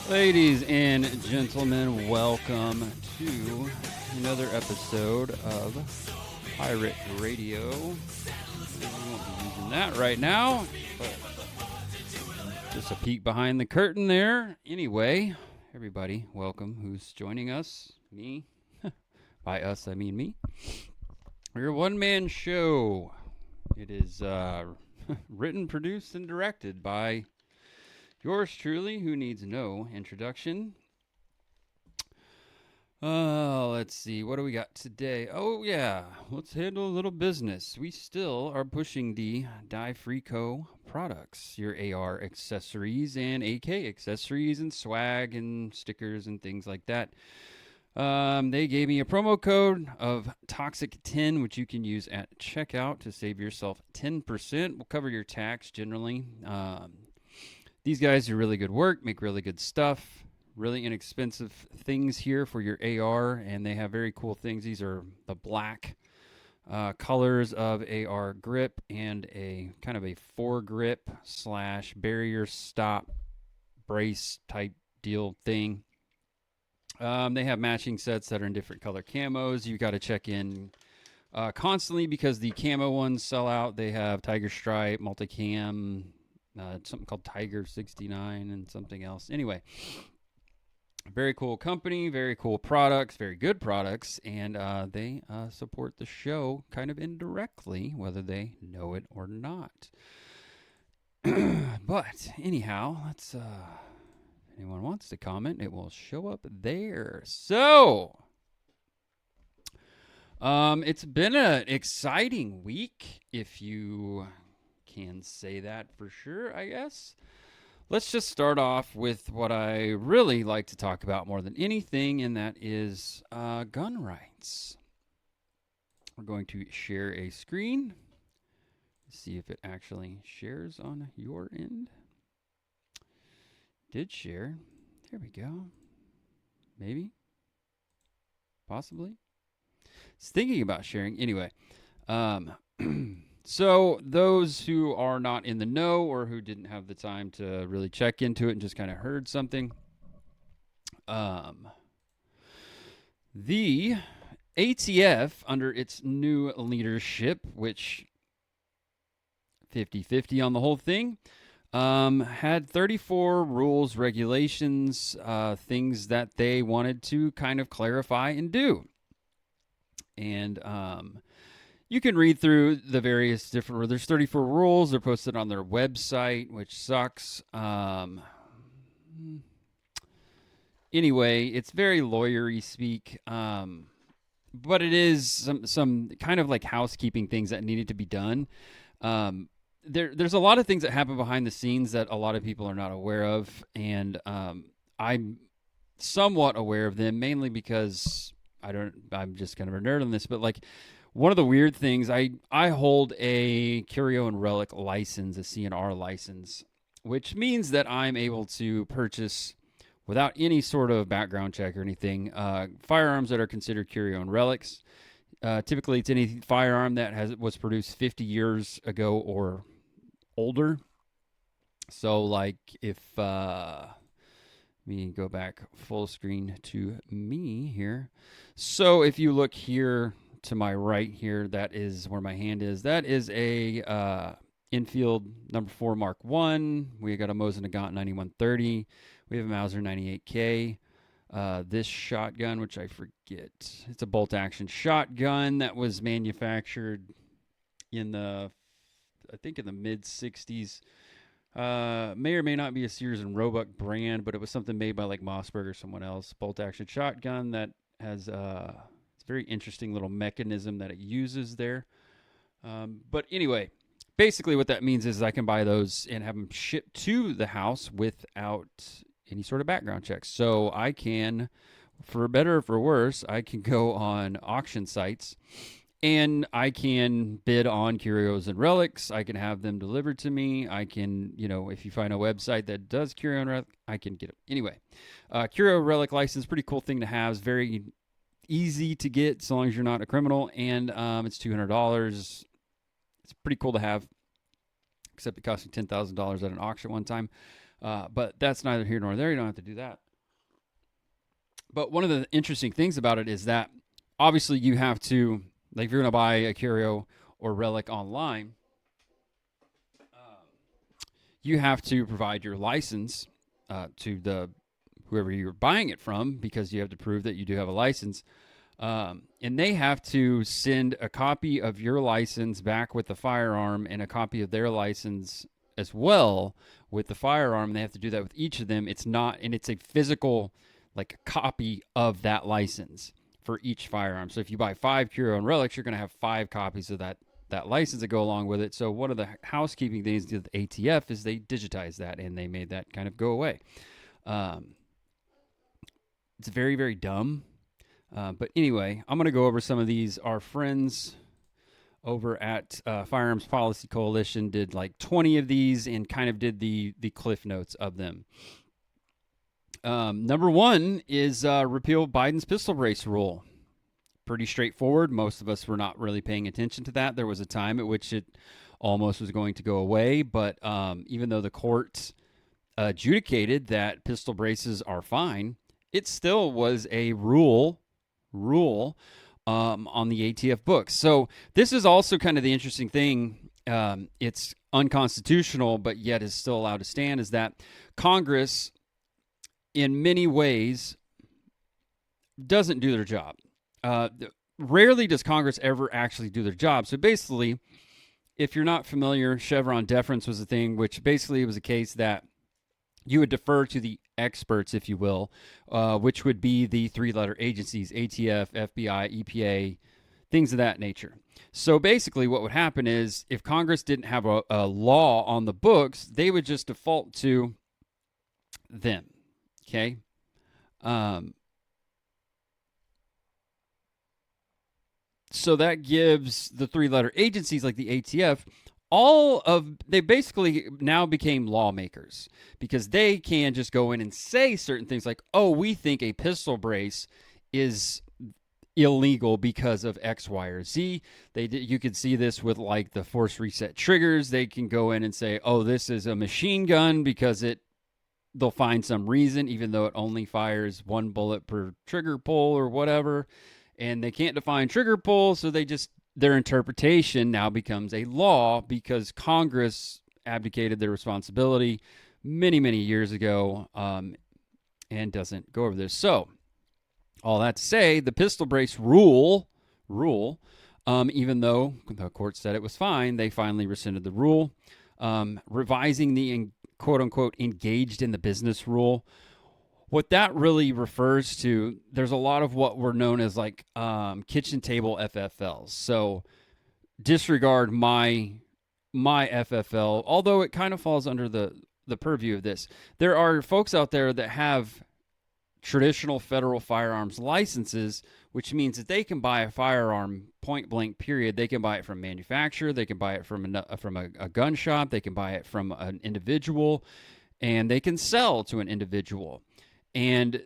Ladies and gentlemen, welcome to another episode of Pirate Radio. We won't be using that right now, but just a peek behind the curtain there. Anyway, everybody, welcome who's joining us. Me. By us, I mean me. We're a one-man show. It is written, produced, and directed by yours truly, who needs no introduction. Let's see. What do we got today? Oh, yeah. Let's handle a little business. We still are pushing the Die Free Co. products, your AR accessories and AK accessories and swag and stickers and things like that. They gave me a promo code of Toxic10, which you can use at checkout to save yourself 10%. We'll cover your tax generally. These guys do really good work, make really good stuff, really inexpensive things here for your AR, and they have very cool things. These are the black colors of AR grip and a kind of a foregrip / barrier stop brace type deal thing. They have matching sets that are in different color camos. You got to check in constantly because the camo ones sell out. They have Tiger Stripe, multicam, something called Tiger 69 and something else. Anyway, very cool company, very cool products, very good products, and they support the show kind of indirectly, whether they know it or not. But anyhow, let's if anyone wants to comment, it will show up there. So it's been an exciting week, if you can say that for sure, I guess. Let's just start off with what I really like to talk about more than anything, and that is gun rights. We're going to share a screen. See if it actually shares on your end. Did share. There we go. Maybe. Possibly. It's thinking about sharing. Anyway. So those who are not in the know or who didn't have the time to really check into it and just kind of heard something, the ATF, under its new leadership, which 50-50 on the whole thing, had 34 rules, regulations, things that they wanted to kind of clarify and do. And you can read through the various different, there's 34 rules. They're posted on their website, which sucks. Anyway, it's very lawyery speak. But it is some kind of like housekeeping things that needed to be done. There's a lot of things that happen behind the scenes that a lot of people are not aware of. And I'm somewhat aware of them, mainly because I'm just kind of a nerd on this, but like, one of the weird things, I hold a Curio and Relic license, a CNR license, which means that I'm able to purchase, without any sort of background check or anything, firearms that are considered Curio and Relics. Typically, it's any firearm that was produced 50 years ago or older. So, like, if let me go back full screen to me here. So, if you look here to my right here, that is where my hand is. That is a Enfield number 4 Mark 1. We got a Mosin Nagant 9130. We have a Mauser 98K. This shotgun, which I forget, it's a bolt action shotgun that was manufactured in the mid 60s. May or may not be a Sears and Roebuck brand, but it was something made by like Mossberg or someone else. Bolt action shotgun that has very interesting little mechanism that it uses there. But anyway, basically what that means is I can buy those and have them shipped to the house without any sort of background checks. So I can, for better or for worse, I can go on auction sites and I can bid on curios and relics. I can have them delivered to me. I can, if you find a website that does curio and relic, I can get them. Anyway, curio relic license, pretty cool thing to have. It's very easy to get so long as you're not a criminal, and it's $200. It's pretty cool to have, except it cost me $10,000 at an auction one time. But that's neither here nor there. You don't have to do that. But one of the interesting things about it is that obviously you have to, like, if you're going to buy a curio or relic online, you have to provide your license to the whoever you're buying it from, because you have to prove that you do have a license. And they have to send a copy of your license back with the firearm and a copy of their license as well with the firearm. They have to do that with each of them. It's not, and it's a physical, like, copy of that license for each firearm. So if you buy 5 curio and relics, you're going to have 5 copies of that license that go along with it. So one of the housekeeping things with the ATF is they digitized that, and they made that kind of go away. It's very, very dumb. But anyway, I'm going to go over some of these. Our friends over at Firearms Policy Coalition did like 20 of these and kind of did the cliff notes of them. Number 1 is repeal Biden's pistol brace rule. Pretty straightforward. Most of us were not really paying attention to that. There was a time at which it almost was going to go away, but even though the courts adjudicated that pistol braces are fine, it still was a rule on the ATF books. So this is also kind of the interesting thing. It's unconstitutional, but yet is still allowed to stand, is that Congress, in many ways, doesn't do their job. Rarely does Congress ever actually do their job. So basically, if you're not familiar, Chevron deference was a thing, which basically was a case that you would defer to the experts, if you will, which would be the 3-letter agencies, ATF, FBI, EPA, things of that nature. So basically what would happen is if Congress didn't have a law on the books, they would just default to them, okay? So that gives the 3-letter agencies like the ATF they basically now became lawmakers, because they can just go in and say certain things like, oh, we think a pistol brace is illegal because of X, Y, or Z. You could see this with like the force reset triggers. They can go in and say, oh, this is a machine gun because they'll find some reason, even though it only fires 1 bullet per trigger pull or whatever. And they can't define trigger pull, so their interpretation now becomes a law because Congress abdicated their responsibility many, many years ago and doesn't go over this. So, all that to say, the pistol brace rule, even though the court said it was fine, they finally rescinded the rule, revising the quote-unquote engaged in the business rule. What that really refers to, there's a lot of what were known as like kitchen table FFLs. So disregard my FFL, although it kind of falls under the purview of this. There are folks out there that have traditional federal firearms licenses, which means that they can buy a firearm point blank period. They can buy it from manufacturer, they can buy it from a gun shop, they can buy it from an individual, and they can sell to an individual. And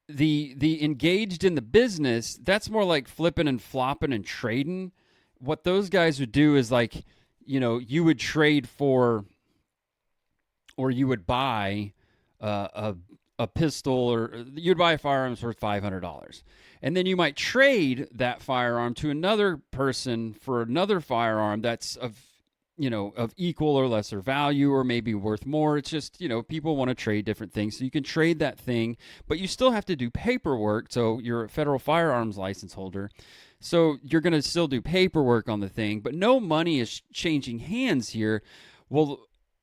the engaged in the business, that's more like flipping and flopping and trading. What those guys would do is like, you would trade for, or you would buy a pistol, or you'd buy a firearm worth $500. And then you might trade that firearm to another person for another firearm that's of equal or lesser value, or maybe worth more. It's just, people want to trade different things. So you can trade that thing, but you still have to do paperwork. So you're a federal firearms license holder. So you're going to still do paperwork on the thing, but no money is changing hands here. Well,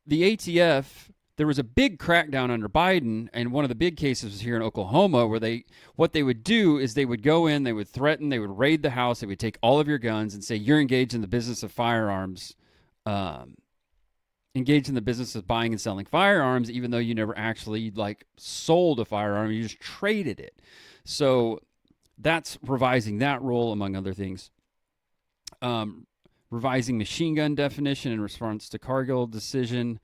the ATF, there was a big crackdown under Biden, and one of the big cases was here in Oklahoma, where what they would do is they would go in, they would threaten, they would raid the house, they would take all of your guns and say, you're engaged in the business of firearms, engaged in the business of buying and selling firearms, even though you never actually sold a firearm, you just traded it. So that's revising that rule, among other things. Revising machine gun definition in response to Cargill decision.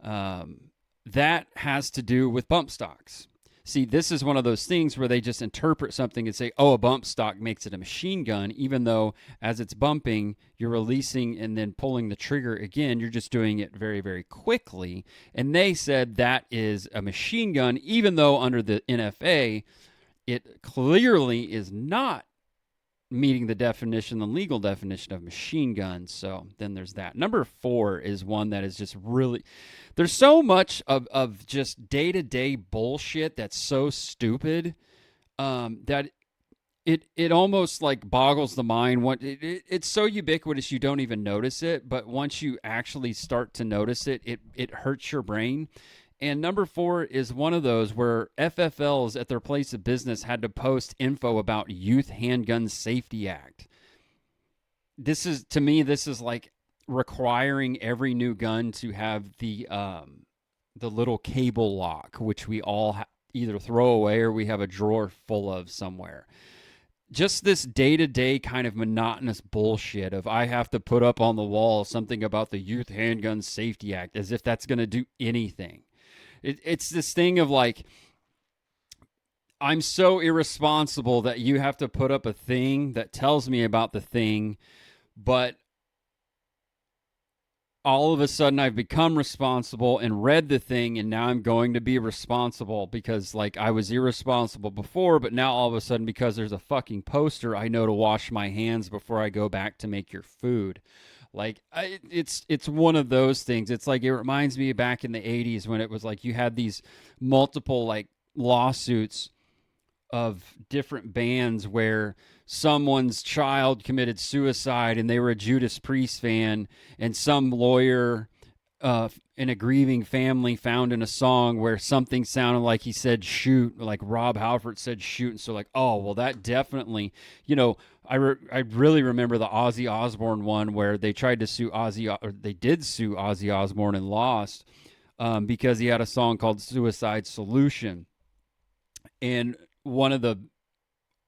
That has to do with bump stocks. See, this is one of those things where they just interpret something and say, oh, a bump stock makes it a machine gun, even though as it's bumping, you're releasing and then pulling the trigger again. You're just doing it very, very quickly. And they said that is a machine gun, even though under the NFA, it clearly is not meeting the definition, the legal definition of machine gun. So then there's that. Number 4 is one that is just really, there's so much of just day-to-day bullshit that's so stupid that it almost like boggles the mind. It's so ubiquitous you don't even notice it, but once you actually start to notice it, it hurts your brain. And number 4 is one of those where FFLs at their place of business had to post info about Youth Handgun Safety Act. This is, to me, this is like requiring every new gun to have the little cable lock, which we all either throw away or we have a drawer full of somewhere. Just this day-to-day kind of monotonous bullshit of I have to put up on the wall something about the Youth Handgun Safety Act as if that's going to do anything. It's this thing of like, I'm so irresponsible that you have to put up a thing that tells me about the thing, but all of a sudden I've become responsible and read the thing, and now I'm going to be responsible because like I was irresponsible before, but now all of a sudden because there's a fucking poster, I know to wash my hands before I go back to make your food. Like, it's one of those things. It's like, it reminds me back in the 80s when it was like you had these multiple like lawsuits of different bands where someone's child committed suicide and they were a Judas Priest fan, and some lawyer in a grieving family found in a song where something sounded like he said shoot, like Rob Halford said shoot, and so like, oh, well, that definitely, I really remember the Ozzy Osbourne one where they tried to sue they did sue Ozzy Osbourne and lost because he had a song called Suicide Solution. And one of the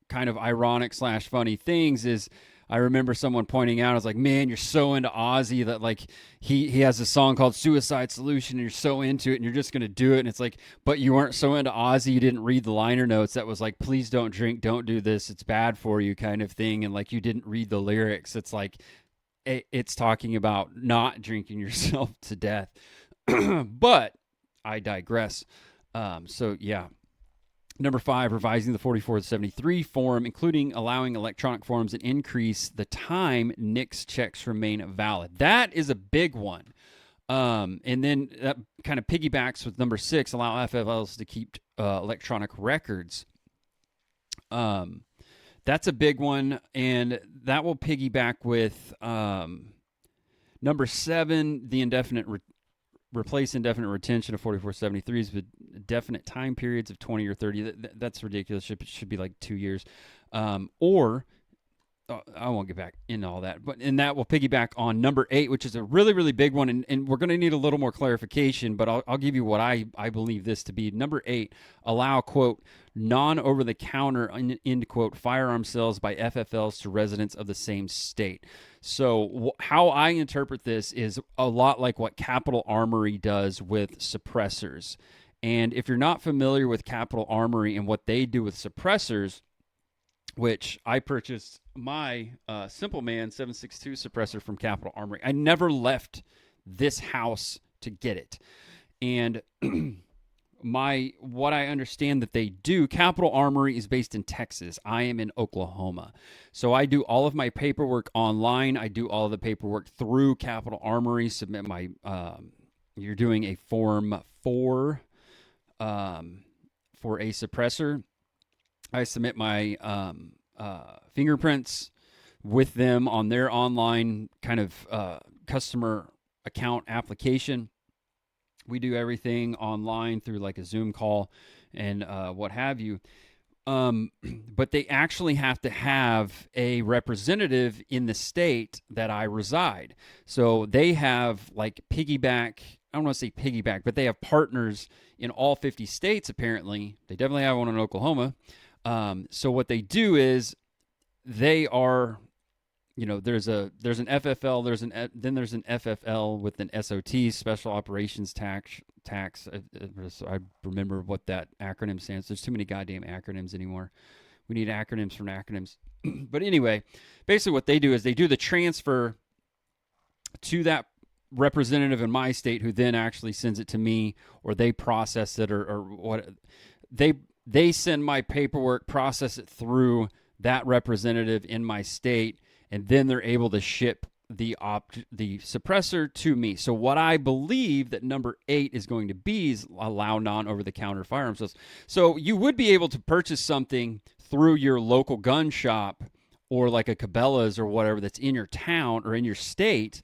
kind of ironic / funny things is I remember someone pointing out, I was like, man, you're so into Ozzy that like he has a song called Suicide Solution and you're so into it and you're just going to do it. And it's like, but you weren't so into Ozzy, you didn't read the liner notes that was like, please don't drink, don't do this, it's bad for you kind of thing. And like, you didn't read the lyrics. It's like, it's talking about not drinking yourself to death. But I digress. So yeah. Number 5, revising the 4473 form, including allowing electronic forms and increase the time NICS checks remain valid. That is a big one. And then that kind of piggybacks with number 6, allow FFLs to keep electronic records. That's a big one, and that will piggyback with number 7, the replace indefinite retention of 4473s with definite time periods of 20 or 30. That's ridiculous. It should be like 2 years. Or I won't get back into all that. And that will piggyback on number 8, which is a really, really big one. And we're going to need a little more clarification, but I'll give you what I believe this to be. Number 8, allow, quote, non-over-the-counter, end quote, firearm sales by FFLs to residents of the same state. So how I interpret this is a lot like what Capital Armory does with suppressors. And if you're not familiar with Capital Armory and what they do with suppressors, which I purchased my Simple Man 7.62 suppressor from Capital Armory. I never left this house to get it. And what I understand that they do, Capital Armory is based in Texas. I am in Oklahoma. So I do all of my paperwork online. I do all of the paperwork through Capital Armory, submit my, you're doing a form 4 for a suppressor. I submit my fingerprints with them on their online kind of customer account application. We do everything online through like a Zoom call and what have you. But they actually have to have a representative in the state that I reside. So they have like piggyback, I don't want to say piggyback, but they have partners in all 50 states apparently. They definitely have one in Oklahoma. So what they do is they are there's an FFL, then there's an FFL with an SOT, Special Operations Tax. I remember what that acronym stands. There's too many goddamn acronyms anymore. We need acronyms from acronyms. But anyway, basically what they do is they do the transfer to that representative in my state, who then actually sends it to me, or they process it, or what they send my paperwork, process it through that representative in my state, and then they're able to ship the suppressor to me. So what I believe that number 8 is going to be is allow non-over-the-counter firearms sales. So you would be able to purchase something through your local gun shop, or like a Cabela's or whatever that's in your town or in your state,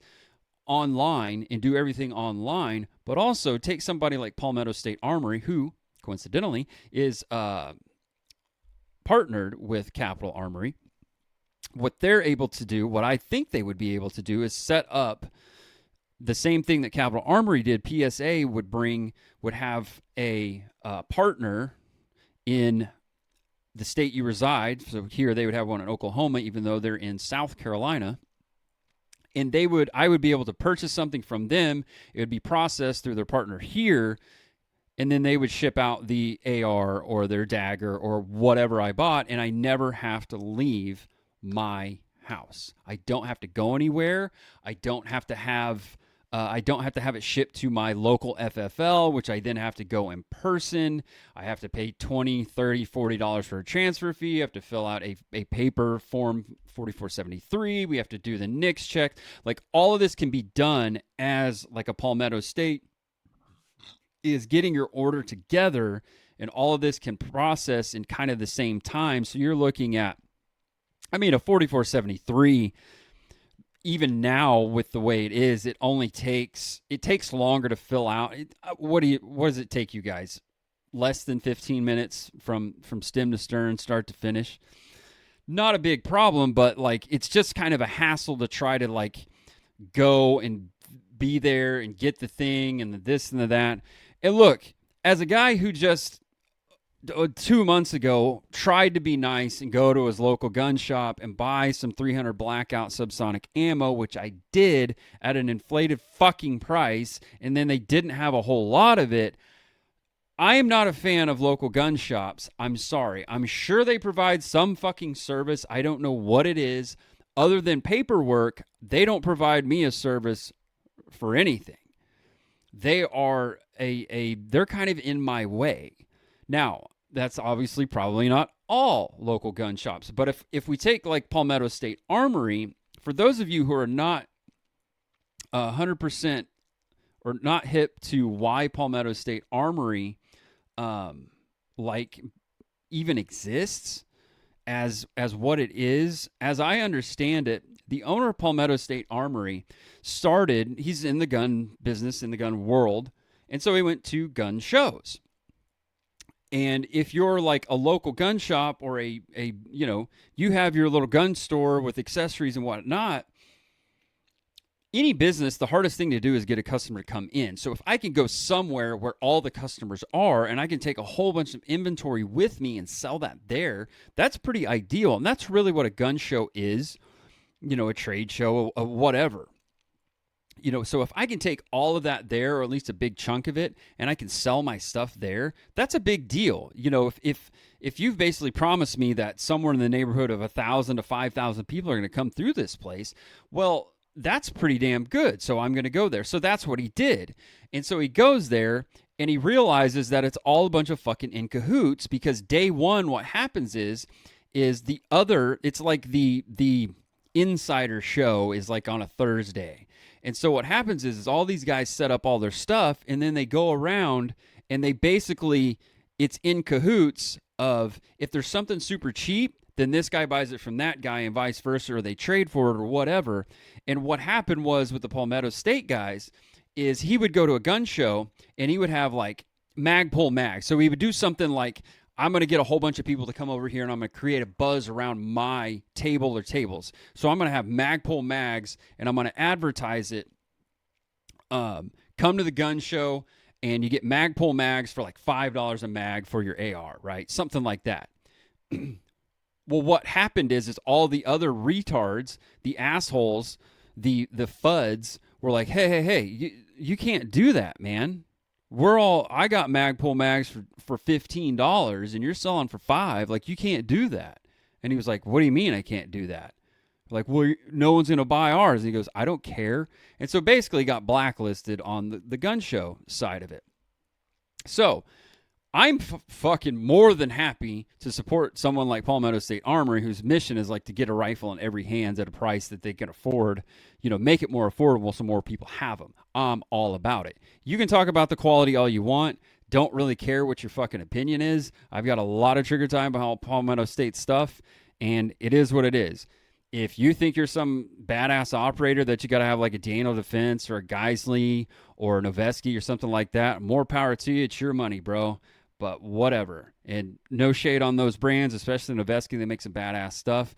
online, and do everything online. But also take somebody like Palmetto State Armory, who coincidentally is partnered with Capital Armory. What they're able to do, what I think they would be able to do, is set up the same thing that Capital Armory did. PSA would have a partner in the state you reside. So here they would have one in Oklahoma, even though they're in South Carolina. And I would be able to purchase something from them. It would be processed through their partner here, and then they would ship out the AR or their dagger or whatever I bought, and I never have to leave my house. I don't have to go anywhere. I don't have to have it shipped to my local FFL, which I then have to go in person. I have to pay $20, $30, $40 for a transfer fee. I have to fill out a paper form 4473. We have to do the NICS check. Like, all of this can be done as like a Palmetto State is getting your order together, and all of this can process in kind of the same time. So you're looking at, a 4473, even now with the way it is, it takes longer to fill out. What does it take you guys? Less than 15 minutes from stem to stern, start to finish. Not a big problem, but like, it's just kind of a hassle to try to like go and be there and get the thing and the this and the that. And look, as a guy who just 2 months ago tried to be nice and go to his local gun shop and buy some 300 blackout subsonic ammo, which I did at an inflated fucking price, and then they didn't have a whole lot of it. I am not a fan of local gun shops. I'm sorry. I'm sure they provide some fucking service. I don't know what it is. Other than paperwork, they don't provide me a service for anything. They are they're kind of in my way. Now, that's obviously probably not all local gun shops, but if we take like Palmetto State Armory, for those of you who are not 100% or not hip to why Palmetto State Armory like even exists as what it is, as I understand it, the owner of Palmetto State Armory he's in the gun business, in the gun world, and so he went to gun shows. And if you're like a local gun shop or you have your little gun store with accessories and whatnot, any business, the hardest thing to do is get a customer to come in. So if I can go somewhere where all the customers are and I can take a whole bunch of inventory with me and sell that there, that's pretty ideal. And that's really what a gun show is, a trade show, whatever. So if I can take all of that there, or at least a big chunk of it, and I can sell my stuff there, that's a big deal. If you've basically promised me that somewhere in the neighborhood of 1,000 to 5,000 people are going to come through this place, well, that's pretty damn good. So I'm going to go there. So that's what he did. And so he goes there and he realizes that it's all a bunch of fucking in cahoots, because day one, what happens is it's like the insider show is like on a Thursday. And so what happens is all these guys set up all their stuff, and then they go around and they basically, it's in cahoots of, if there's something super cheap, then this guy buys it from that guy and vice versa, or they trade for it or whatever. And what happened was with the Palmetto State guys is he would go to a gun show and he would have like mag pull mag. So he would do something like, I'm going to get a whole bunch of people to come over here and I'm going to create a buzz around my table or tables. So I'm going to have Magpul mags and I'm going to advertise it. Come to the gun show and you get Magpul mags for like $5 a mag for your AR, right? Something like that. Well, what happened is all the other retards, the assholes, the fuds were like, hey, you can't do that, man. I got Magpul mags for $15 and you're selling for $5. Like, you can't do that. And he was like, what do you mean I can't do that? Like, well, no one's going to buy ours. And he goes, I don't care. And so basically got blacklisted on the gun show side of it. So I'm fucking more than happy to support someone like Palmetto State Armory, whose mission is like to get a rifle in every hands at a price that they can afford, make it more affordable so more people have them. I'm all about it. You can talk about the quality all you want. Don't really care what your fucking opinion is. I've got a lot of trigger time behind Palmetto State stuff, and it is what it is. If you think you're some badass operator that you got to have like a Daniel Defense or a Geisley or a Noveski or something like that, more power to you. It's your money, bro. But whatever. And no shade on those brands, especially Noveski. They make some badass stuff.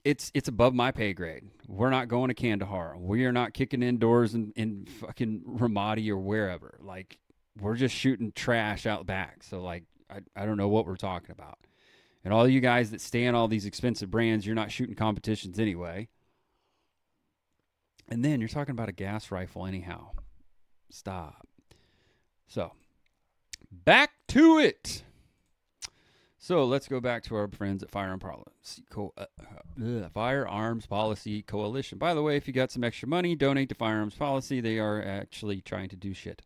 It's above my pay grade. We're not going to Kandahar. We are not kicking indoors in fucking Ramadi or wherever. Like, we're just shooting trash out back. So, like, I don't know what we're talking about. And all you guys that stay on all these expensive brands, you're not shooting competitions anyway. And then you're talking about a gas rifle anyhow. Stop. So, back to it. So let's go back to our friends at Firearms Policy Coalition. By the way, if you got some extra money, donate to Firearms Policy. They are actually trying to do shit.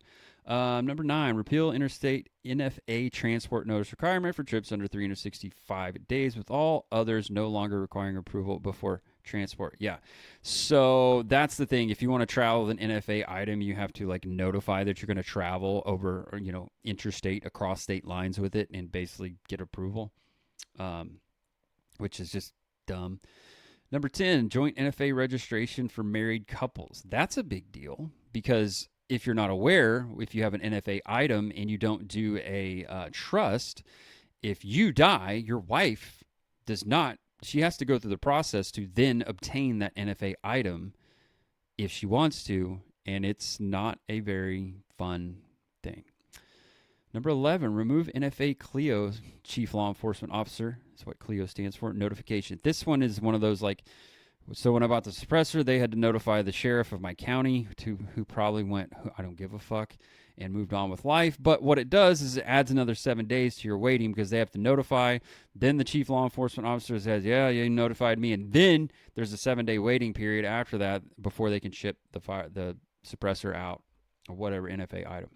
Number 9, repeal interstate NFA transport notice requirement for trips under 365 days, with all others no longer requiring approval before transport. Yeah. So that's the thing. If you want to travel with an NFA item, you have to like notify that you're going to travel over, or, interstate, across state lines with it, and basically get approval, which is just dumb. Number 10, joint NFA registration for married couples. That's a big deal because if you're not aware, if you have an NFA item and you don't do a trust, if you die, your wife does not, she has to go through the process to then obtain that NFA item if she wants to, and it's not a very fun thing. Number 11, remove NFA CLEO, Chief Law Enforcement Officer. That's what CLEO stands for, notification. This one is one of those like, so when I bought the suppressor, they had to notify the sheriff of my county, who probably went, I don't give a fuck, and moved on with life. But what it does is it adds another 7 days to your waiting because they have to notify. Then the chief law enforcement officer says, yeah, you notified me. And then there's a 7-day waiting period after that before they can ship the suppressor out or whatever NFA item.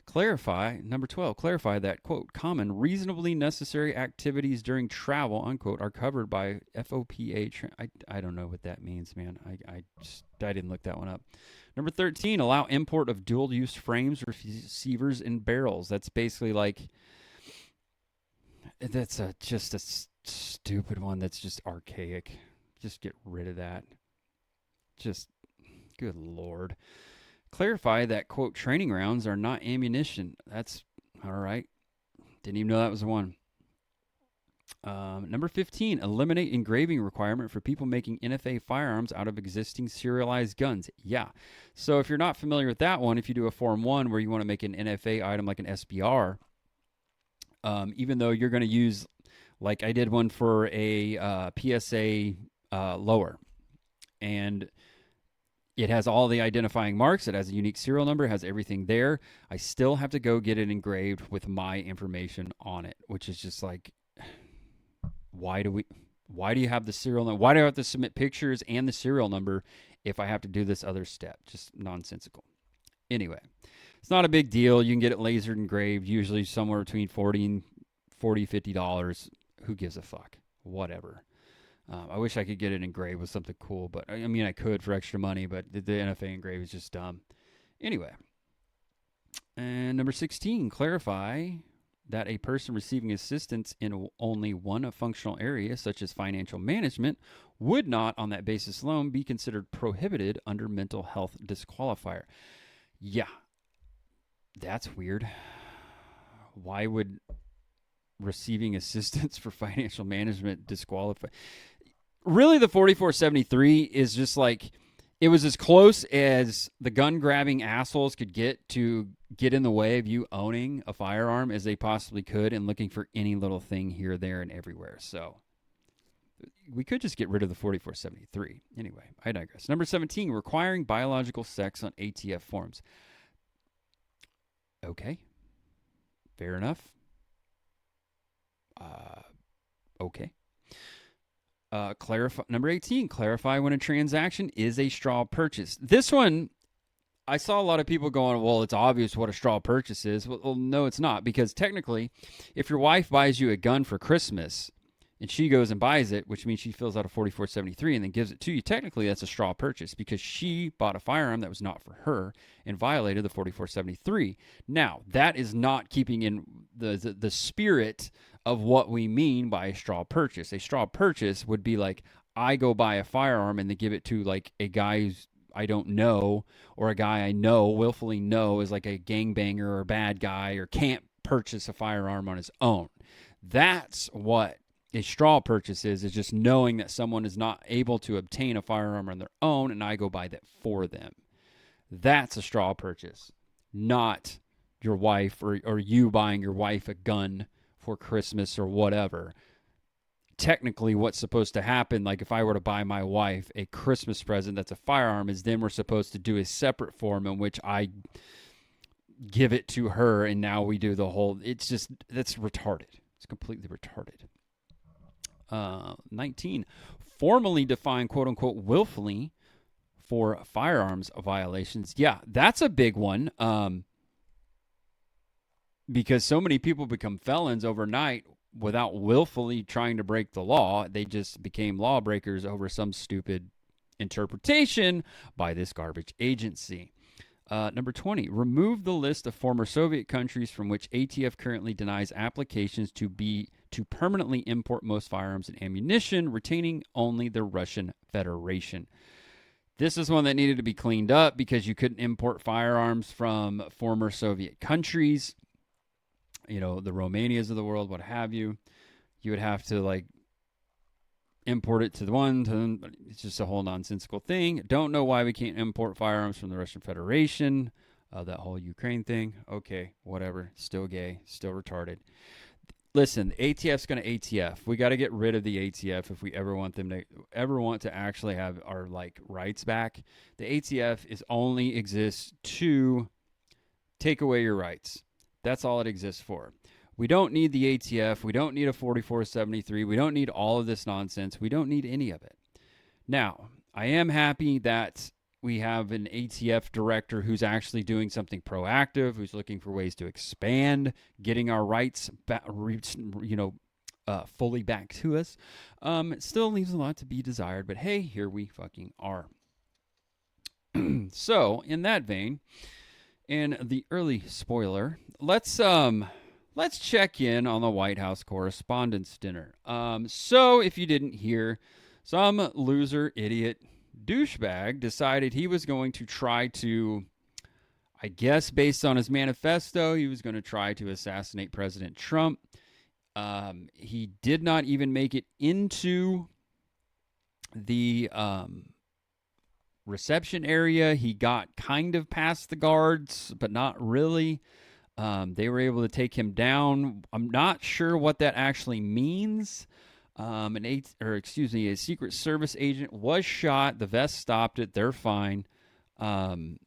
Clarify, number 12, clarify that, quote, common reasonably necessary activities during travel, unquote, are covered by FOPA. I don't know what that means, man. I didn't look that one up. Number 13, allow import of dual-use frames, receivers, and barrels. That's basically like, that's just a stupid one that's just archaic. Just get rid of that. Just, good Lord. Clarify that, quote, training rounds are not ammunition. That's all right. Didn't even know that was the one. Number 15, eliminate engraving requirement for people making NFA firearms out of existing serialized guns. Yeah. So if you're not familiar with that one, if you do a Form 1 where you want to make an NFA item like an SBR, even though you're going to use, like I did one for a PSA lower, and it has all the identifying marks. It has a unique serial number. It has everything there. I still have to go get it engraved with my information on it, which is just like, why do you have the serial number? Why do I have to submit pictures and the serial number if I have to do this other step? Just nonsensical. Anyway, it's not a big deal. You can get it lasered engraved, usually somewhere between $50. Who gives a fuck? Whatever. I wish I could get it engraved with something cool, but I mean, I could for extra money, but the NFA engraved is just dumb. Anyway. And number 16, clarify that a person receiving assistance in only one functional area, such as financial management, would not, on that basis alone, be considered prohibited under mental health disqualifier. Yeah, that's weird. Why would receiving assistance for financial management disqualify? Really, the 4473 is just like, It was as close as the gun grabbing assholes could get to get in the way of you owning a firearm as they possibly could and looking for any little thing here, there, and everywhere. So we could just get rid of the 4473. Anyway, I digress. Number 17, requiring biological sex on ATF forms. Okay. Fair enough. Okay. Clarify. Number 18, clarify when a transaction is a straw purchase. This one, I saw a lot of people going, well, it's obvious what a straw purchase is. Well, no, it's not, because technically, if your wife buys you a gun for Christmas and she goes and buys it, which means she fills out a 4473 and then gives it to you, technically that's a straw purchase because she bought a firearm that was not for her and violated the 4473. Now, that is not keeping in the spirit of what we mean by a straw purchase. A straw purchase would be like, I go buy a firearm and they give it to like a guy who's I don't know, or a guy I know, willfully know, is like a gangbanger or a bad guy or can't purchase a firearm on his own. That's what a straw purchase is just knowing that someone is not able to obtain a firearm on their own and I go buy that for them. That's a straw purchase, not your wife or you buying your wife a gun for Christmas or whatever. Technically what's supposed to happen, like if I were to buy my wife a Christmas present that's a firearm, is then we're supposed to do a separate form in which I give it to her and now we do the whole, it's just, that's retarded. It's completely retarded. 19, formally define quote unquote willfully for firearms violations. Yeah, that's a big one. Because so many people become felons overnight without willfully trying to break the law. They just became lawbreakers over some stupid interpretation by this garbage agency. Number 20, remove the list of former Soviet countries from which ATF currently denies applications to permanently import most firearms and ammunition, retaining only the Russian Federation. This is one that needed to be cleaned up because you couldn't import firearms from former Soviet countries. You know, the Romanias of the world, what have you. You would have to like import it to the one. It's just a whole nonsensical thing. Don't know why we can't import firearms from the Russian Federation. That whole Ukraine thing. Okay, whatever. Still gay. Still retarded. Listen, the ATF's going to ATF. We got to get rid of the ATF if we ever want to actually have our like rights back. The ATF only exists to take away your rights. That's all it exists for. We don't need the ATF. We don't need a 4473. We don't need all of this nonsense. We don't need any of it. Now, I am happy that we have an ATF director who's actually doing something proactive, who's looking for ways to expand, getting our rights back, fully back to us. It still leaves a lot to be desired, but hey, here we fucking are. So, in that vein, and the early spoiler, let's check in on the White House Correspondents' Dinner. So if you didn't hear, some loser, idiot, douchebag decided he was going to try to, I guess based on his manifesto, he was going to try to assassinate President Trump. He did not even make it into the reception area. He got kind of past the guards, but not really. They were able to take him down. I'm not sure what that actually means. A Secret Service agent was shot. The vest stopped it. They're fine. I'm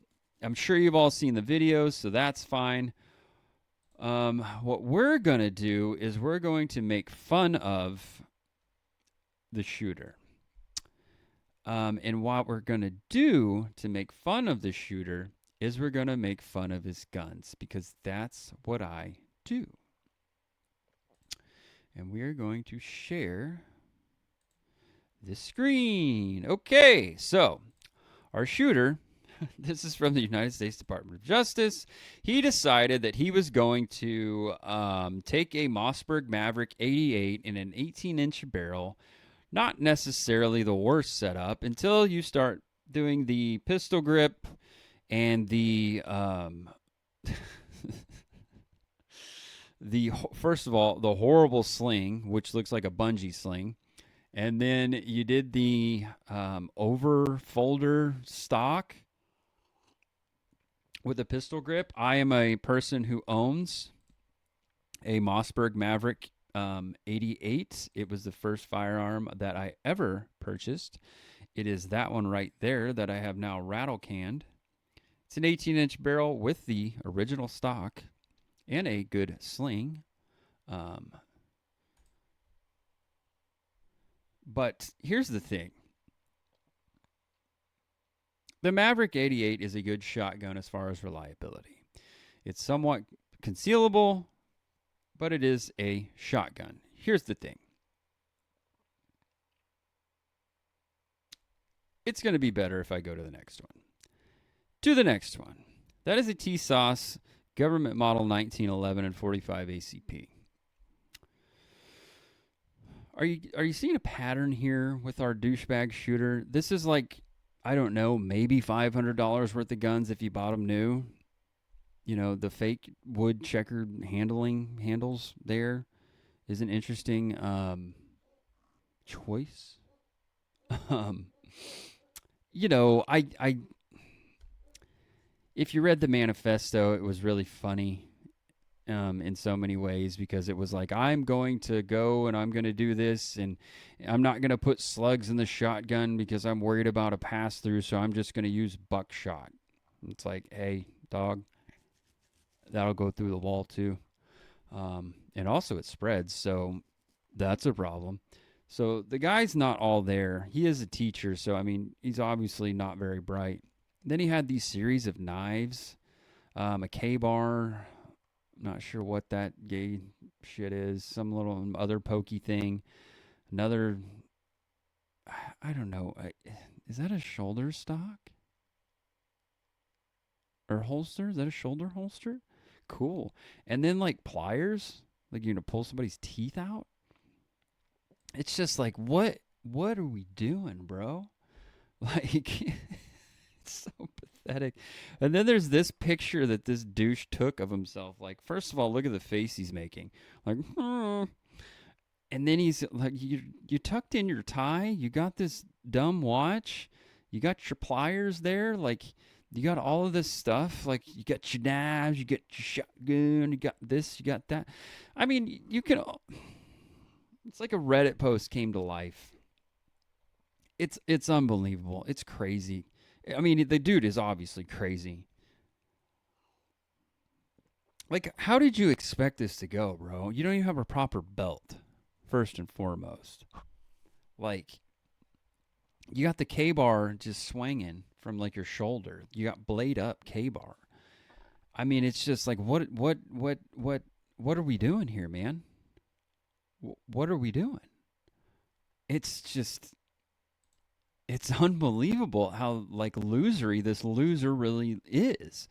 sure you've all seen the videos, so that's fine. What we're going to do is we're going to make fun of the shooter. And what we're going to do to make fun of the shooter is we're going to make fun of his guns, because that's what I do. And we're going to share the screen. Okay, so our shooter, this is from the United States Department of Justice. He decided that he was going to take a Mossberg Maverick 88 in an 18-inch barrel. Not necessarily the worst setup until you start doing the pistol grip and the first of all, the horrible sling, which looks like a bungee sling, And then you did the over folder stock with a pistol grip. I am a person who owns a Mossberg Maverick 88. It was the first firearm that I ever purchased. It is that one right there that I have now rattle canned. It's an 18-inch barrel with the original stock and a good sling. Um, but here's the thing. The Maverick 88 is a good shotgun as far as reliability. It's somewhat concealable, but it is a shotgun. Here's the thing. It's going to be better if I go to the next one. To the next one. That is a TSOS government model 1911 and 45 ACP. Are you seeing a pattern here with our douchebag shooter? This is like, I don't know, maybe $500 worth of guns if you bought them new. You know, the fake wood checkered handles there is an interesting choice. Um, you know, I if you read the manifesto, it was really funny in so many ways because it was like, I'm going to go and I'm going to do this and I'm not going to put slugs in the shotgun because I'm worried about a pass through, so I'm just going to use buckshot. It's like, hey, dog, that'll go through the wall too. And also it spreads, so that's a problem. So the guy's not all there. He is a teacher, so I mean, he's obviously not very bright. Then he had these series of knives, a K-bar. Not sure what that gay shit is. Some little other pokey thing. Another, I don't know. Is that a shoulder stock? Or holster? Is that a shoulder holster? Cool. And then like pliers, like you're gonna pull somebody's teeth out. It's just like, what are we doing, bro? Like it's so pathetic. And then there's this picture that this douche took of himself. Like, first of all, look at the face he's making. Like, hmm. And then he's like, you tucked in your tie. You got this dumb watch. You got your pliers there. Like, you got all of this stuff. Like, you got your knives. You got your shotgun. You got this. You got that. I mean, you can. It's like a Reddit post came to life. It's unbelievable. It's crazy. I mean, the dude is obviously crazy. Like, how did you expect this to go, bro? You don't even have a proper belt, first and foremost. Like, you got the K-bar just swinging from, like, your shoulder. You got blade up K-bar. I mean, it's just like, what are we doing here, man? What are we doing? It's just, it's unbelievable how like losery this loser really is.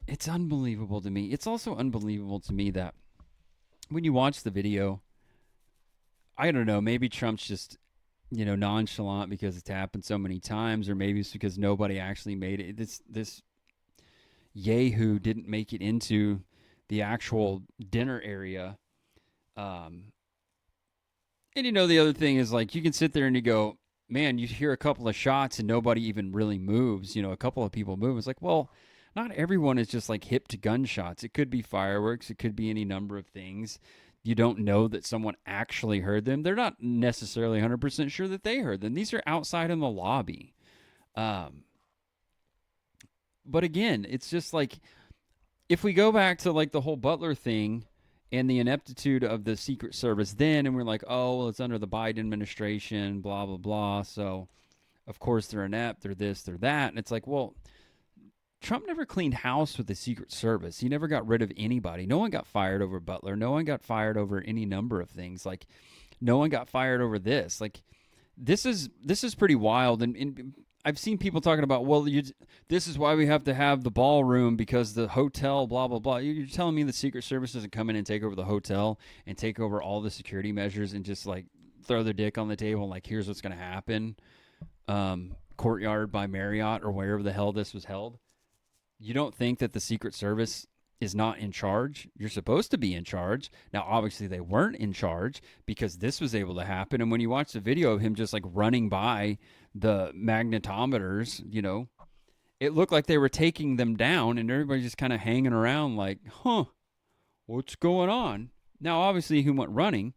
It's unbelievable to me. It's also unbelievable to me that when you watch the video, I don't know, maybe Trump's just, nonchalant because it's happened so many times, or maybe it's because nobody actually made it. This Yahoo didn't make it into the actual dinner area. And the other thing is, like, you can sit there and you go, man, you hear a couple of shots and nobody even really moves. A couple of people move. It's like, well, not everyone is just like hip to gunshots. It could be fireworks. It could be any number of things. You don't know that someone actually heard them. They're not necessarily 100% sure that they heard them. These are outside in the lobby. But again, it's just like, if we go back to like the whole Butler thing and the ineptitude of the Secret Service then, and we're like, oh, well, it's under the Biden administration, blah, blah, blah. So, of course, they're inept, they're this, they're that. And it's like, well, Trump never cleaned house with the Secret Service. He never got rid of anybody. No one got fired over Butler. No one got fired over any number of things. Like, no one got fired over this. Like, this is pretty wild. And I've seen people talking about, well, this is why we have to have the ballroom because the hotel, blah, blah, blah. You're telling me the Secret Service doesn't come in and take over the hotel and take over all the security measures and just, like, throw their dick on the table, like, here's what's going to happen. Courtyard by Marriott or wherever the hell this was held. You don't think that the Secret Service is not in charge. You're supposed to be in charge. Now, obviously, they weren't in charge because this was able to happen. And when you watch the video of him just like running by the magnetometers, it looked like they were taking them down, and everybody just kind of hanging around like, huh, what's going on? Now, obviously, he went running,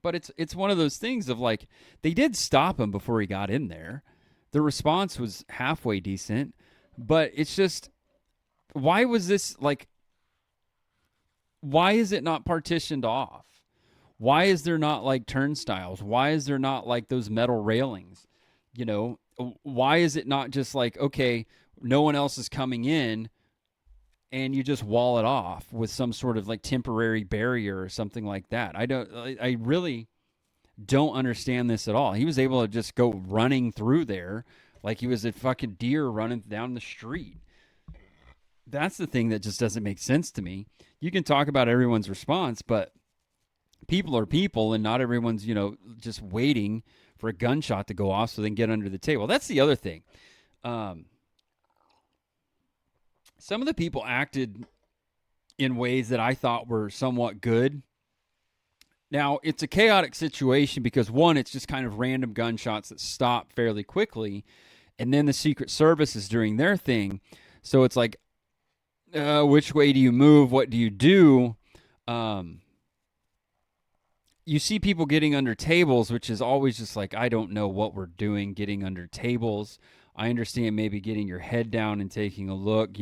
but it's one of those things of like they did stop him before he got in there. The response was halfway decent, but it's just why was this like why is it not partitioned off? Why is there not like turnstiles? Why is there not like those metal railings? Why is it not just like, okay, no one else is coming in and you just wall it off with some sort of like temporary barrier or something like that? I really don't understand this at all. He was able to just go running through there like he was a fucking deer running down the street. That's the thing that just doesn't make sense to me. You can talk about everyone's response, but people are people, and not everyone's, just waiting for a gunshot to go off so they can get under the table. That's the other thing. Some of the people acted in ways that I thought were somewhat good. Now, it's a chaotic situation because, one, it's just kind of random gunshots that stop fairly quickly, and then the Secret Service is doing their thing. So it's like, which way do you move? What do you do? You see people getting under tables, which is always just like, I don't know what we're doing getting under tables. I understand maybe getting your head down and taking a look.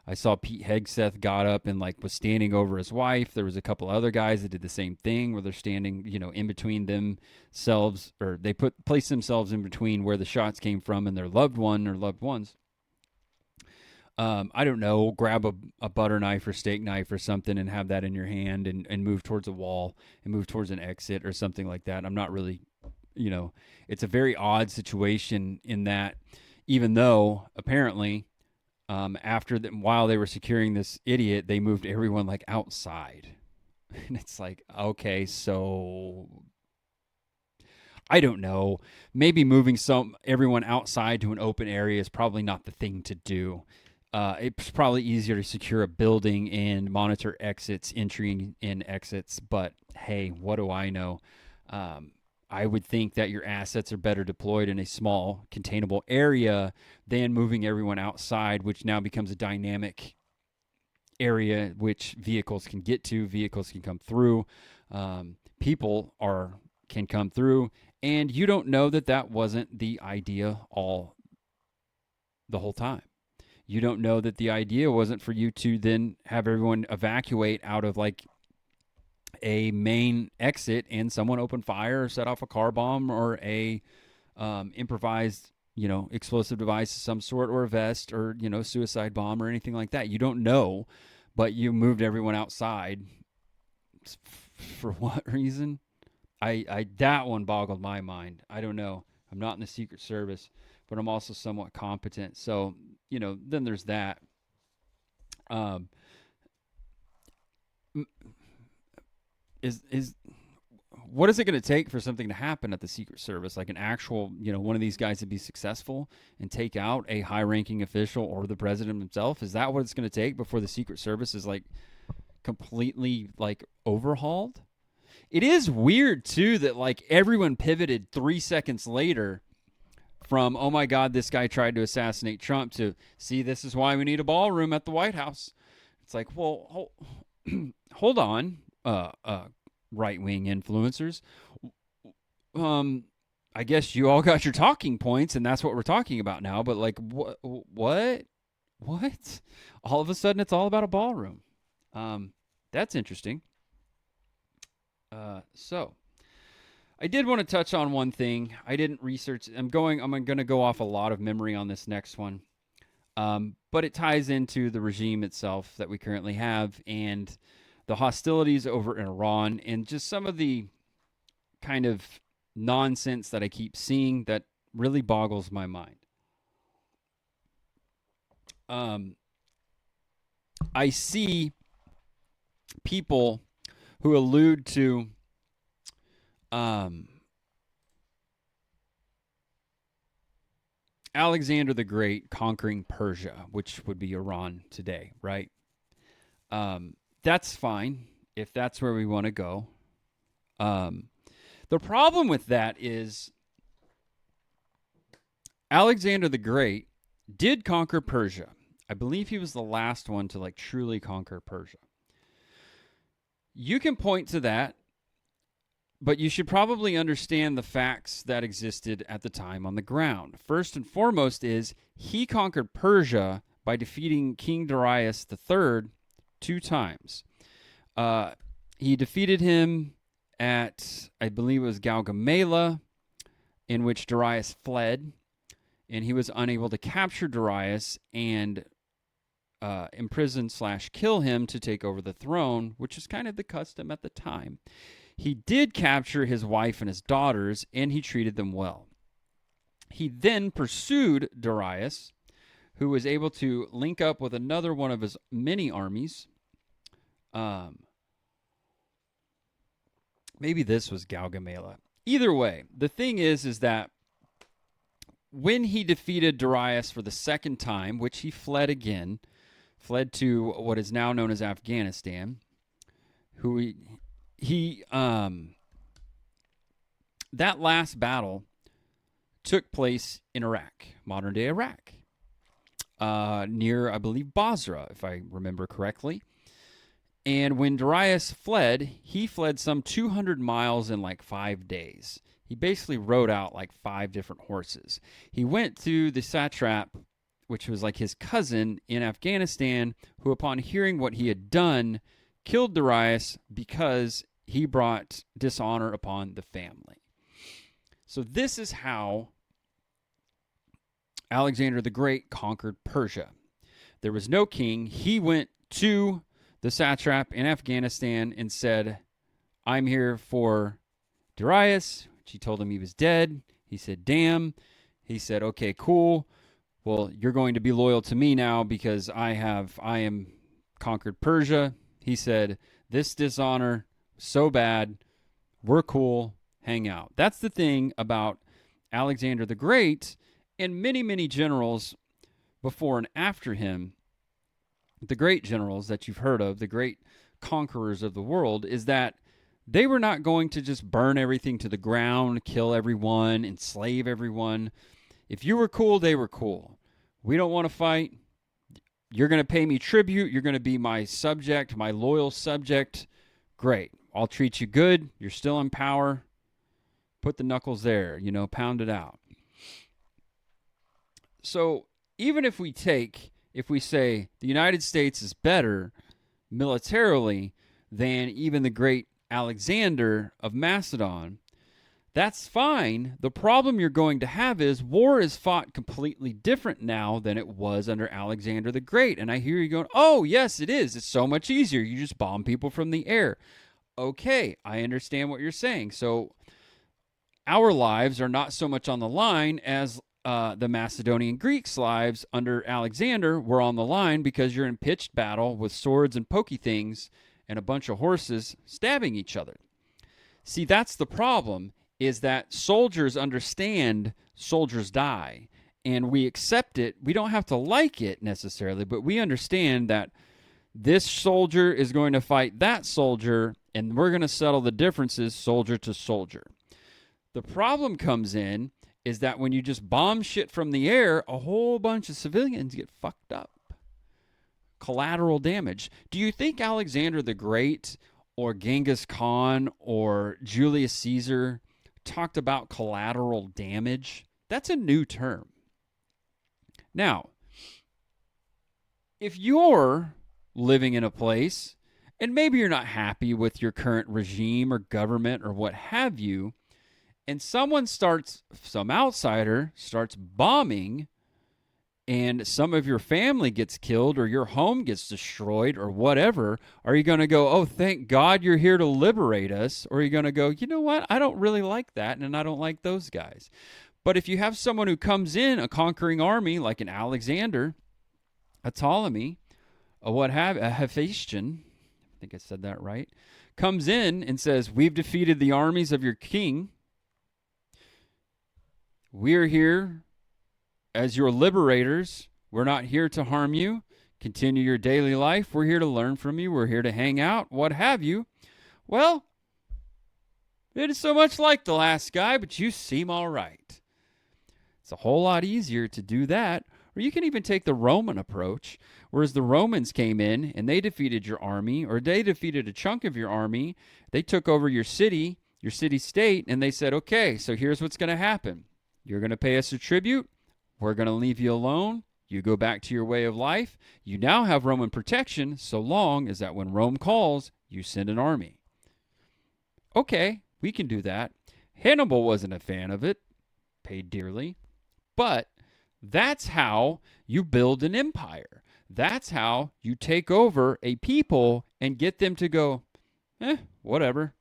I saw Pete Hegseth got up and like was standing over his wife. There was a couple other guys that did the same thing where they're standing, in between themselves, or they place themselves in between where the shots came from and their loved one or loved ones. I don't know, grab a butter knife or steak knife or something and have that in your hand and move towards a wall and move towards an exit or something like that. I'm not really, it's a very odd situation in that even though apparently while they were securing this idiot, they moved everyone like outside. And it's like, okay, so I don't know. Maybe moving everyone outside to an open area is probably not the thing to do. It's probably easier to secure a building and monitor exits, entry and exits. But hey, what do I know? I would think that your assets are better deployed in a small, containable area than moving everyone outside, which now becomes a dynamic area which vehicles can get to, vehicles can come through, people can come through, and you don't know that wasn't the idea the whole time. You don't know that the idea wasn't for you to then have everyone evacuate out of like a main exit and someone open fire or set off a car bomb or a improvised, explosive device of some sort, or a vest, or, suicide bomb or anything like that. You don't know, but you moved everyone outside for what reason? I that one boggled my mind. I don't know. I'm not in the Secret Service, but I'm also somewhat competent. So, then there's that. Is what is it going to take for something to happen at the Secret Service, like an actual, one of these guys to be successful and take out a high-ranking official or the president himself? Is that what it's going to take before the Secret Service is like completely like overhauled? It is weird too that like everyone pivoted 3 seconds later from, oh my God, this guy tried to assassinate Trump, to, see, this is why we need a ballroom at the White House. It's like, well, hold on, right-wing influencers. I guess you all got your talking points, and that's what we're talking about now. But like, what? All of a sudden, it's all about a ballroom. That's interesting. So I did want to touch on one thing. I didn't research. I'm going to go off a lot of memory on this next one. But it ties into the regime itself that we currently have and the hostilities over in Iran and just some of the kind of nonsense that I keep seeing that really boggles my mind. I see people who allude to Alexander the Great conquering Persia, which would be Iran today, right? That's fine if that's where we want to go. Um, the problem with that is Alexander the Great did conquer Persia. I believe he was the last one to like truly conquer Persia. You can point to that, but you should probably understand the facts that existed at the time on the ground. First and foremost is he conquered Persia by defeating King Darius III 2 times. He defeated him at, I believe it was Gaugamela, in which Darius fled, and he was unable to capture Darius and imprison/kill him to take over the throne, which is kind of the custom at the time. He did capture his wife and his daughters, and he treated them well. He then pursued Darius, who was able to link up with another one of his many armies. Maybe this was Gaugamela. Either way, the thing is that when he defeated Darius for the second time, which he fled to what is now known as Afghanistan, that last battle took place in Iraq, modern day Iraq, near, I believe, Basra, if I remember correctly. And when Darius fled, he fled some 200 miles in like 5 days. He basically rode out like 5 different horses. He went to the satrap, which was like his cousin in Afghanistan, who upon hearing what he had done, killed Darius because he brought dishonor upon the family. So this is how Alexander the Great conquered Persia. There was no king. He went to the satrap in Afghanistan and said, I'm here for Darius. She told him he was dead. He said, damn. He said, okay, cool. Well, you're going to be loyal to me now because I am conquered Persia. He said, this dishonor, so bad. We're cool. Hang out. That's the thing about Alexander the Great and many, many generals before and after him. The great generals that you've heard of, the great conquerors of the world, is that they were not going to just burn everything to the ground, kill everyone, enslave everyone. If you were cool, they were cool. We don't want to fight. You're going to pay me tribute. You're going to be my subject, my loyal subject. Great. I'll treat you good. You're still in power. Put the knuckles there, pound it out. So even if we say the United States is better militarily than even the great Alexander of Macedon, that's fine. The problem you're going to have is war is fought completely different now than it was under Alexander the Great. And I hear you going, oh, yes, it is. It's so much easier. You just bomb people from the air. Okay, I understand what you're saying. So our lives are not so much on the line as the Macedonian Greeks' lives under Alexander were on the line because you're in pitched battle with swords and pokey things and a bunch of horses stabbing each other. See, that's the problem, is that soldiers understand soldiers die, and we accept it. We don't have to like it necessarily, but we understand that this soldier is going to fight that soldier, and we're going to settle the differences soldier to soldier. The problem comes in is that when you just bomb shit from the air, a whole bunch of civilians get fucked up. Collateral damage. Do you think Alexander the Great or Genghis Khan or Julius Caesar talked about collateral damage? That's a new term. Now, if you're living in a place and maybe you're not happy with your current regime or government or what have you, and some outsider starts bombing and some of your family gets killed or your home gets destroyed or whatever, are you going to go, oh, thank God you're here to liberate us? Or are you going to go, you know what? I don't really like that, and I don't like those guys. But if you have someone who comes in, a conquering army like an Alexander, a Ptolemy, a Hephaestion, I think I said that right, comes in and says, we've defeated the armies of your king. We're here as your liberators. We're not here to harm you. continue your daily life. We're here to learn from you. We're here to hang out, what have you. Well, it is so much like the last guy, but you seem all right. It's a whole lot easier to do that. Or you can even take the Roman approach, whereas the Romans came in and they defeated your army, or they defeated a chunk of your army. They took over your city-state, and they said, okay, so here's what's going to happen. You're going to pay us a tribute. We're going to leave you alone. You go back to your way of life. You now have Roman protection, so long as that when Rome calls, you send an army. Okay, we can do that. Hannibal wasn't a fan of it, paid dearly, but that's how you build an empire. That's how you take over a people and get them to go, whatever.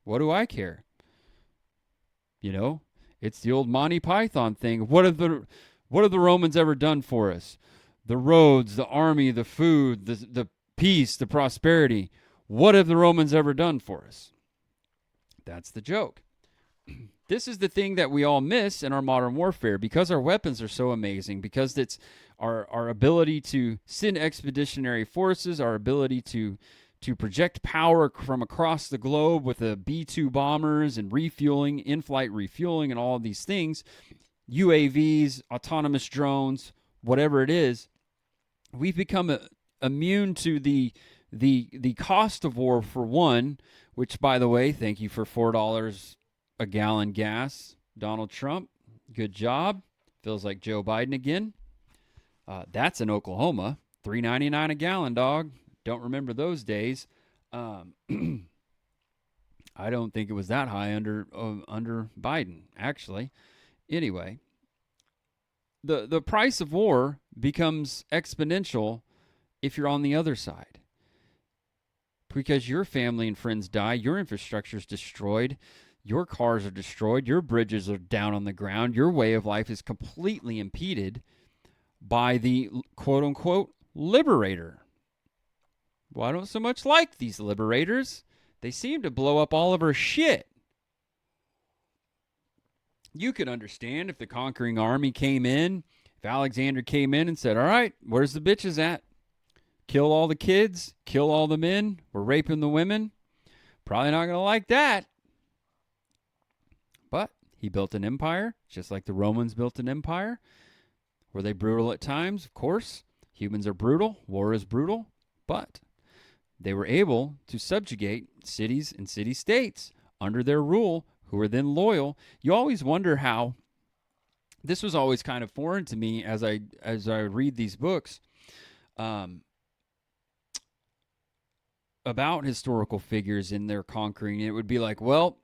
What do I care? You know, it's the old Monty Python thing. What have the Romans ever done for us? The roads, the army, the food, the peace, the prosperity. What have the Romans ever done for us? That's the joke. This is the thing that we all miss in our modern warfare, because our weapons are so amazing, because it's our ability to send expeditionary forces, our ability to project power from across the globe with the B-2 bombers and refueling, in-flight refueling, and all of these things, UAVs, autonomous drones, whatever it is. We've become immune to the cost of war, for one, which, by the way, thank you for $4 a gallon gas, Donald Trump. Good job. Feels like Joe Biden again. That's in Oklahoma. $3.99 a gallon, dog. Don't remember those days. I don't think it was that high under Biden, actually. Anyway, the price of war becomes exponential if you're on the other side, because your family and friends die, your infrastructure is destroyed, your cars are destroyed, your bridges are down on the ground, your way of life is completely impeded by the quote-unquote liberator. Well, I don't so much like these liberators. They seem to blow up all of our shit. You could understand if the conquering army came in, if Alexander came in and said, all right, where's the bitches at? Kill all the kids, kill all the men, we're raping the women. Probably not going to like that. But he built an empire, just like the Romans built an empire. Were they brutal at times? Of course. Humans are brutal. War is brutal. But they were able to subjugate cities and city-states under their rule, who were then loyal. You always wonder how. This was always kind of foreign to me as I read these books about historical figures in their conquering. It would be like, well,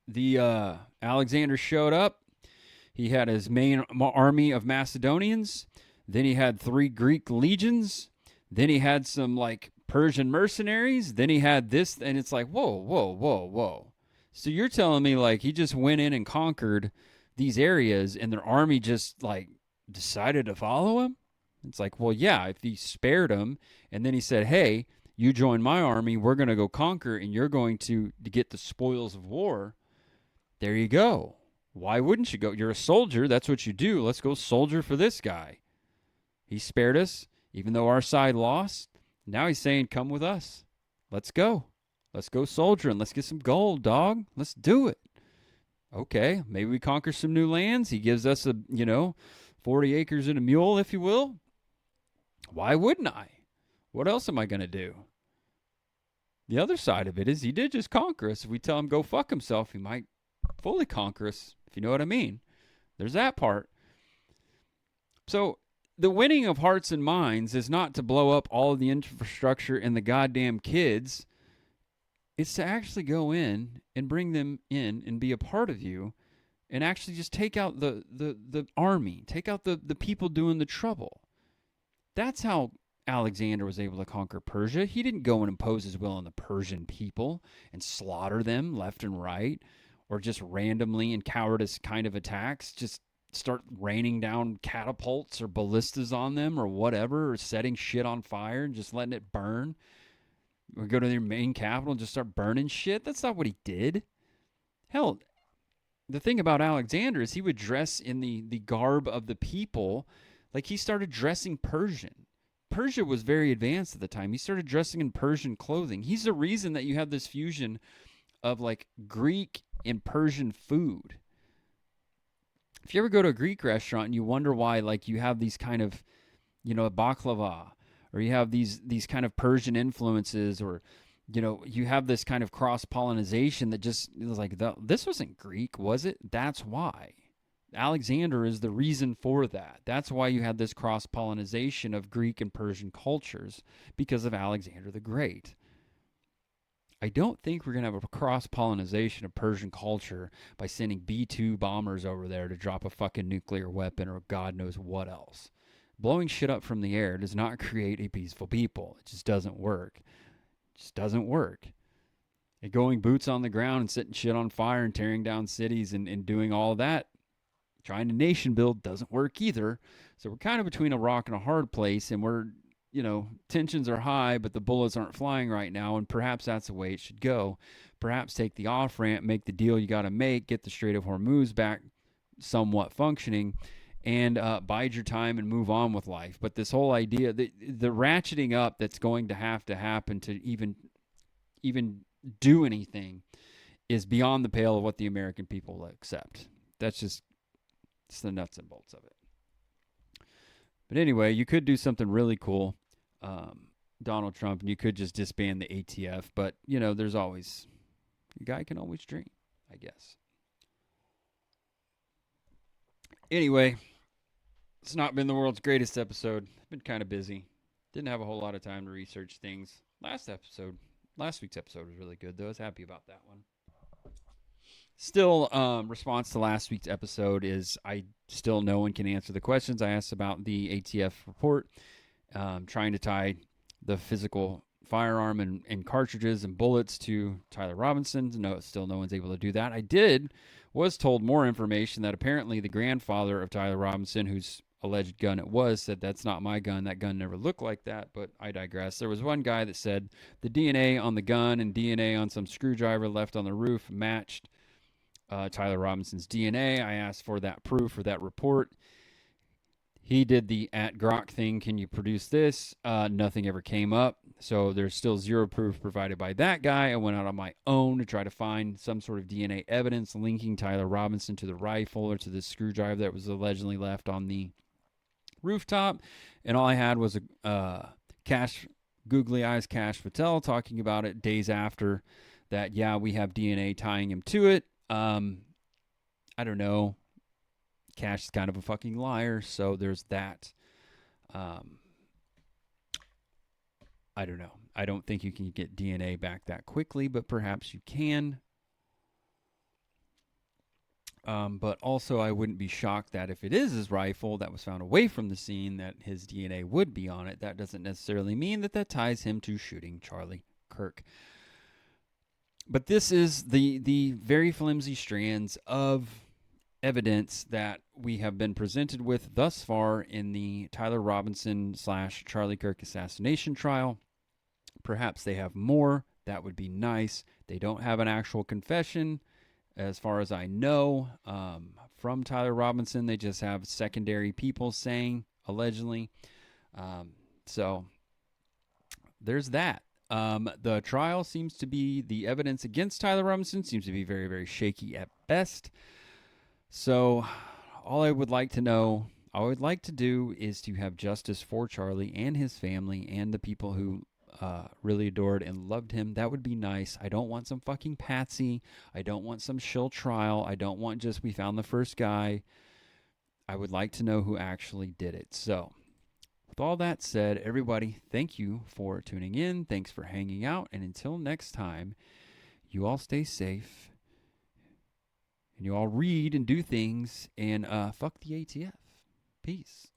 the Alexander showed up. He had his main army of Macedonians. Then he had 3 Greek legions. Then he had some like Persian mercenaries. Then he had this, and it's like, whoa. So you're telling me like he just went in and conquered these areas and their army just like decided to follow him? It's like, well, yeah, if he spared them and then he said, hey, you join my army, we're going to go conquer, and you're going to get the spoils of war. There you go. Why wouldn't you go? You're a soldier. That's what you do. Let's go soldier for this guy. He spared us, even though our side lost. Now he's saying, come with us. Let's go. Let's go soldier and let's get some gold, dog. Let's do it. Okay, maybe we conquer some new lands. He gives us 40 acres and a mule, if you will. Why wouldn't I? What else am I going to do? The other side of it is he did just conquer us. If we tell him go fuck himself, he might fully conquer us, if you know what I mean. There's that part. So the winning of hearts and minds is not to blow up all of the infrastructure and the goddamn kids. It's to actually go in and bring them in and be a part of you and actually just take out the army, take out the people doing the trouble. That's how Alexander was able to conquer Persia. He didn't go and impose his will on the Persian people and slaughter them left and right, or just randomly in cowardice kind of attacks, just start raining down catapults or ballistas on them or whatever, or setting shit on fire and just letting it burn. Or go to their main capital and just start burning shit. That's not what he did. Hell, the thing about Alexander is he would dress in the garb of the people. Like he started dressing Persian. Persia was very advanced at the time. He started dressing in Persian clothing. He's the reason that you have this fusion of like Greek and Persian food. If you ever go to a Greek restaurant and you wonder why, like, you have these kind of, baklava, or you have these kind of Persian influences, or you have this kind of cross pollination that just is like, this wasn't Greek, was it? That's why. Alexander is the reason for that. That's why you had this cross pollination of Greek and Persian cultures, because of Alexander the Great. I don't think we're going to have a cross pollination of Persian culture by sending B-2 bombers over there to drop a fucking nuclear weapon or God knows what else. Blowing shit up from the air does not create a peaceful people. It just doesn't work. It just doesn't work. And going boots on the ground and setting shit on fire and tearing down cities and doing all that, trying to nation build, doesn't work either. So we're kind of between a rock and a hard place, and we're, tensions are high, but the bullets aren't flying right now, and perhaps that's the way it should go. Perhaps take the off-ramp, make the deal you got to make, get the Strait of Hormuz back somewhat functioning, and bide your time and move on with life. But this whole idea, the ratcheting up that's going to happen to even do anything is beyond the pale of what the American people will accept. That's just, it's the nuts and bolts of it. But anyway, you could do something really cool, Donald Trump, and you could just disband the ATF. But, there's always, a guy can always dream, I guess. Anyway, it's not been the world's greatest episode. I've been kind of busy. Didn't have a whole lot of time to research things. Last week's episode was really good, though. I was happy about that one. Still, response to last week's episode is no one can answer the questions I asked about the ATF report. Trying to tie the physical firearm and cartridges and bullets to Tyler Robinson. No one's able to do that. Was told more information that apparently the grandfather of Tyler Robinson, whose alleged gun it was, said that's not my gun. That gun never looked like that, but I digress. There was one guy that said the DNA on the gun and DNA on some screwdriver left on the roof matched Tyler Robinson's DNA. I asked for that proof or that report. He did the @Grok thing. Can you produce this? Nothing ever came up. So there's still zero proof provided by that guy. I went out on my own to try to find some sort of DNA evidence linking Tyler Robinson to the rifle or to the screwdriver that was allegedly left on the rooftop. And all I had was a googly eyes Cash Patel talking about it days after that. Yeah, we have DNA tying him to it. I don't know. Cash is kind of a fucking liar, so there's that. I don't know. I don't think you can get DNA back that quickly, but perhaps you can. But also, I wouldn't be shocked that if it is his rifle that was found away from the scene, that his DNA would be on it. That doesn't necessarily mean that ties him to shooting Charlie Kirk. But this is the very flimsy strands of evidence that we have been presented with thus far in the Tyler Robinson / Charlie Kirk assassination trial. Perhaps they have more. That would be nice. They don't have an actual confession, as far as I know, from Tyler Robinson. They just have secondary people saying, allegedly. So there's that. The trial seems to be, the evidence against Tyler Robinson seems to be very, very shaky at best. So all I would like to do is to have justice for Charlie and his family and the people who really adored and loved him. That would be nice. I don't want some fucking patsy. I don't want some shill trial. I don't want just we found the first guy. I would like to know who actually did it. So with all that said, everybody, thank you for tuning in. Thanks for hanging out. And until next time, you all stay safe. And you all read and do things. And fuck the ATF. Peace.